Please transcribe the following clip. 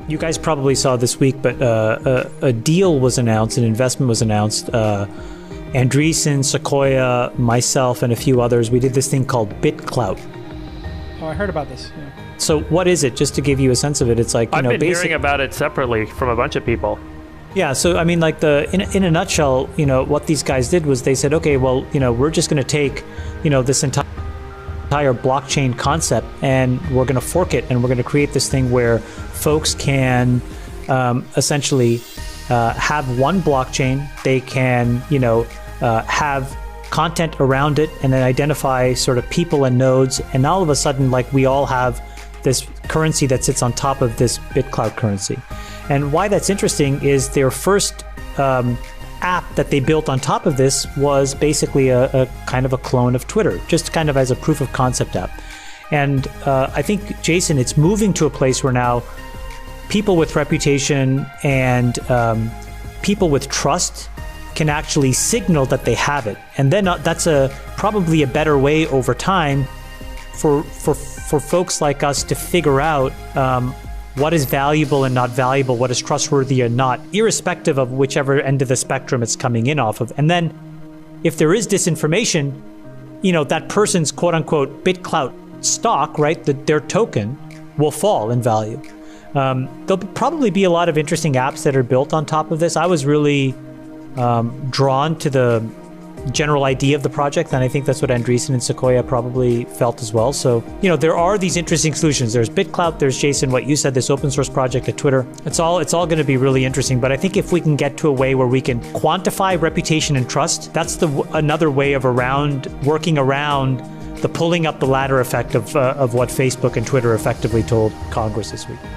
You guys probably saw this week, but a deal was announced, an investment was announced. Andreessen, Sequoia, myself, and a few others, we did this thing called BitClout. Oh, I heard about this. Yeah. So what is it? Just to give you a sense of it, it's like, I've been hearing about it separately from a bunch of people. Yeah, so I mean, like in a nutshell, what these guys did was they said, okay, well, we're just going to take, this entire blockchain concept and we're going to fork it and we're going to create this thing where folks can essentially have one blockchain. They can, have content around it and then identify sort of people and nodes. And all of a sudden, like, we all have this currency that sits on top of this BitClout currency. And why that's interesting is their first app that they built on top of this was basically a kind of a clone of Twitter, just kind of as a proof of concept app. And I think, Jason, it's moving to a place where now people with reputation and people with trust can actually signal that they have it. And then that's probably a better way over time for folks like us to figure out what is valuable and not valuable, what is trustworthy and not, irrespective of whichever end of the spectrum it's coming in off of. And then if there is disinformation, that person's quote unquote BitClout stock, right, their token will fall in value. There'll probably be a lot of interesting apps that are built on top of this. I was really drawn to the general idea of the project, and I think that's what Andreessen and Sequoia probably felt as well. So, there are these interesting solutions. There's BitClout, there's, Jason, what you said, this open source project at Twitter. It's all going to be really interesting, but I think if we can get to a way where we can quantify reputation and trust, that's another way of working around the pulling up the ladder effect of what Facebook and Twitter effectively told Congress this week.